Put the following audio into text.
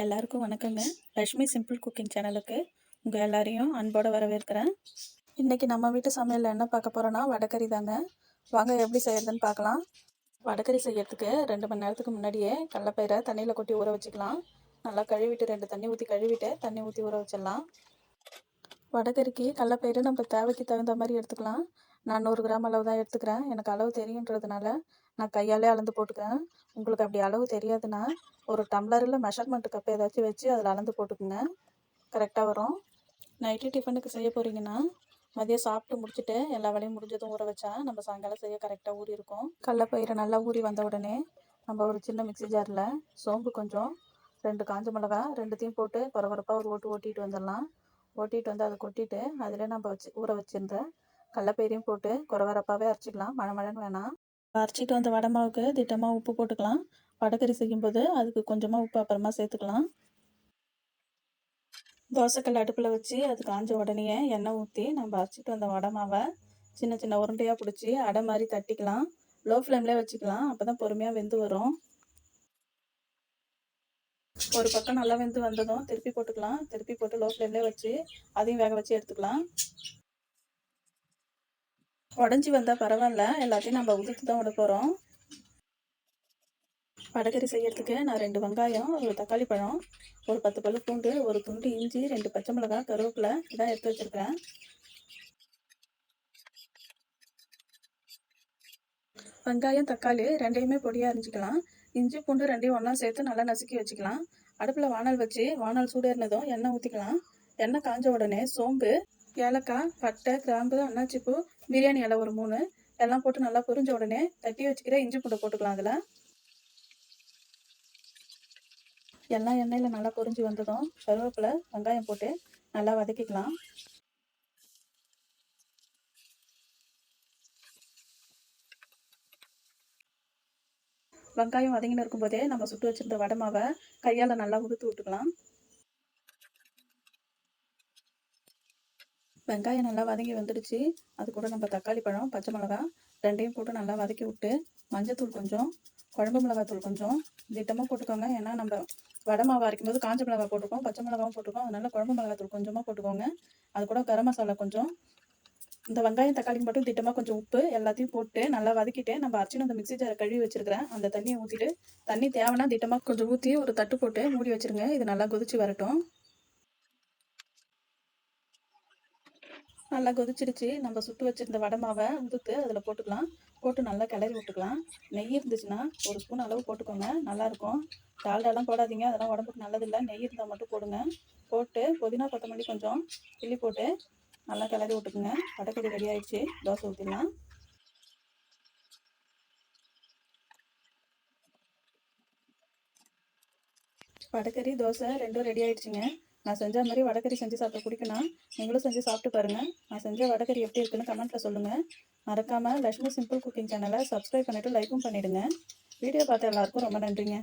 எல்லாருக்கும் வணக்கங்க. Lakshmi simple cooking சேனலுக்கு உங்கள் எல்லாரையும் அன்போடு வரவேற்கிறேன். இன்றைக்கி நம்ம வீட்டு சமையலில் என்ன பார்க்க போகிறோன்னா வடைக்கறி தாங்க. வாங்க எப்படி செய்யறதுன்னு பார்க்கலாம். வடைக்கறி செய்யறதுக்கு 2 மணி நேரத்துக்கு முன்னாடியே கடலப்பயிரை தண்ணியில் கொட்டி ஊற வச்சுக்கலாம். நல்லா கழுவிட்டு 2 தண்ணி ஊற்றி கழுவிட்டு தண்ணி ஊற்றி ஊற வச்சிடலாம். வடைக்கறிக்கு கடலப்பயிறு நம்ம தேவைக்கு தகுந்த மாதிரி எடுத்துக்கலாம். நான் 100 கிராம் அளவு தான் எடுத்துக்கிறேன். எனக்கு அளவு தெரியுன்றதுனால நான் கையாலே அளந்து போட்டுக்கிறேன். உங்களுக்கு அப்படி அளவு தெரியாதுன்னா ஒரு டம்ளரில் மெஷர்மெண்ட் கப் ஏதாச்சும் வச்சு அதில் அளந்து போட்டுக்குங்க. கரெக்டாக வரும். நைட்டு டிஃபனுக்கு செய்ய போகிறீங்கன்னா மதியம் சாப்பிட்டு முடிச்சுட்டு எல்லா வேலையும் முடிஞ்சதும் ஊற வச்சா நம்ம சாயங்காலம் செய்ய கரெக்டாக ஊறி இருக்கும். கடலப்பயிரை நல்லா ஊறி வந்த உடனே நம்ம ஒரு சின்ன மிக்ஸி ஜாரில் சோம்பு கொஞ்சம் 2 காஞ்ச மிளகா 2த்தையும் போட்டு கொரகொரப்பாக ஒரு ஓட்டிட்டு வந்துடலாம். ஓட்டிட்டு வந்து அதை கொட்டிட்டு அதில் நம்ம ஊற வச்சிருந்த கடலப்பயிரையும் போட்டு கொரகொரப்பாகவே அரைச்சிக்கலாம். மழன்னு வேணாம். அரைச்சிட்டு வந்த வடை மாவுக்கு திட்டமாக உப்பு போட்டுக்கலாம். வடைக்கறி செய்யும்போது அதுக்கு கொஞ்சமாக உப்பு அப்புறமா சேர்த்துக்கலாம். தோசைக்கல் அடுப்பில் வச்சு அது காஞ்ச உடனே எண்ணெய் ஊற்றி நம்ம அரைச்சிட்டு வந்த வடை மாவை சின்ன சின்ன உருண்டையாக பிடிச்சி அடை மாதிரி தட்டிக்கலாம். லோ ஃப்ளேம்லேயே வச்சுக்கலாம். அப்போ தான் பொறுமையாக வெந்து வரும். ஒரு பக்கம் நல்லா வெந்து வந்ததும் திருப்பி போட்டுக்கலாம். திருப்பி போட்டு லோ ஃப்ளேம்லேயே வச்சு அதையும் வேக வச்சு எடுத்துக்கலாம். உடஞ்சி வந்தால் பரவாயில்ல, எல்லாத்தையும் நம்ம உதுத்து தான் விட போகிறோம். வடைக்கறி செய்யறதுக்கு நான் 2 வெங்காயம், ஒரு தக்காளி பழம், ஒரு 10 பல்லு பூண்டு, ஒரு துண்டு இஞ்சி, 2 பச்சை மிளகாய், கருவேப்பிலை இதான் எடுத்து வச்சுருக்கேன். வெங்காயம் தக்காளி 2யுமே பொடியாக அரிஞ்சிக்கலாம். இஞ்சி பூண்டு 2யும் ஒன்றா சேர்த்து நல்லா நசுக்கி வச்சுக்கலாம். அடுப்பில் வானல் வச்சு வானல் சூடேறினதும் எண்ணெய் ஊற்றிக்கலாம். எண்ணெய் காஞ்ச உடனே சோம்பு, ஏலக்காய், பட்டை, கிராம்பு, அன்னாச்சிப்பூ, பிரியாணி இலை ஒரு 3 எல்லாம் போட்டு நல்லா பொரிஞ்ச உடனே தட்டி வச்சுக்கிற இஞ்சி பூண்டை போட்டுக்கலாம். அதில் எல்லாம் எண்ணெயில் நல்லா பொரிஞ்சு வந்ததும் கருவேப்பிலை வெங்காயம் போட்டு நல்லா வதக்கிக்கலாம். வெங்காயம் வதங்கின்னு இருக்கும்போதே நம்ம சுட்டு வச்சுருந்த வடை மாவை கையால் நல்லா உதுத்து விட்டுக்கலாம். வெங்காயம் நல்லா வதங்கி வந்துடுச்சு. அது கூட நம்ம தக்காளி பழம், பச்சை மிளகாய் 2யும் போட்டு நல்லா வதக்கி விட்டு மஞ்சத்தூள் கொஞ்சம், குழம்பு மிளகாத்தூள் கொஞ்சம் திட்டமாக போட்டுக்கோங்க. ஏன்னா நம்ம வடை மாவு அரைக்கும் போது காஞ்ச மிளகாய் போட்டுருக்கோம், பச்சை மிளகாவும் போட்டுருக்கோம். அதனால் குழம்பு மிளகாத்தூள் கொஞ்சமாக போட்டுக்கோங்க. அது கூட கரம் மசாலா கொஞ்சம். இந்த வெங்காயம் தக்காளி மட்டும் திட்டமாக கொஞ்சம் உப்பு எல்லாத்தையும் போட்டு நல்லா வதக்கிட்டு நம்ம அரைச்சின்னு அந்த மிக்ஸி ஜாரை கழுவி வச்சுருக்கிறேன் அந்த தண்ணியை ஊற்றிட்டு தண்ணி தேவைன்னா திட்டமாக கொஞ்சம் ஊற்றி ஒரு தட்டு போட்டு மூடி வச்சுருங்க. இது நல்லா கொதிச்சு வரட்டும். நல்லா கொதிச்சிடுச்சு. நம்ம சுட்டு வச்சுருந்த வடை மாவை உதுத்து அதில் போட்டுக்கலாம். போட்டு நல்லா கிளறி விட்டுக்கலாம். நெய் இருந்துச்சுன்னா ஒரு ஸ்பூன் அளவு போட்டுக்கோங்க, நல்லாயிருக்கும். டால்டாலாம் போடாதீங்க, அதெல்லாம் உடம்புக்கு நல்லதில்லை. நெய் இருந்தால் மட்டும் போடுங்க. போட்டு புதினா கொத்தமல்லி கொஞ்சம் கிள்ளி போட்டு நல்லா கிளறி விட்டுக்குங்க. வடைக்கறி ரெடி ஆகிடுச்சு. தோசை ஊற்றிடலாம். வடைக்கறி தோசை 2ம் ரெடி ஆகிடுச்சிங்க. நான் செஞ்ச மாதிரி வடைக்கறி செஞ்சு சாப்பிட பிடிக்குன்னா நீங்களும் செஞ்சு சாப்பிட்டு பாருங்கள். நான் செஞ்ச வடைக்கறி எப்படி இருக்குன்னு கமெண்ட்டில் சொல்லுங்கள். மறக்காமல் லக்ஷ்மி சிம்பிள் குக்கிங் சேனலை சப்ஸ்கிரைப் பண்ணிவிட்டு லைக்கும் பண்ணிவிடுங்க. வீடியோ பார்த்த எல்லாருக்கும் ரொம்ப நன்றிங்க.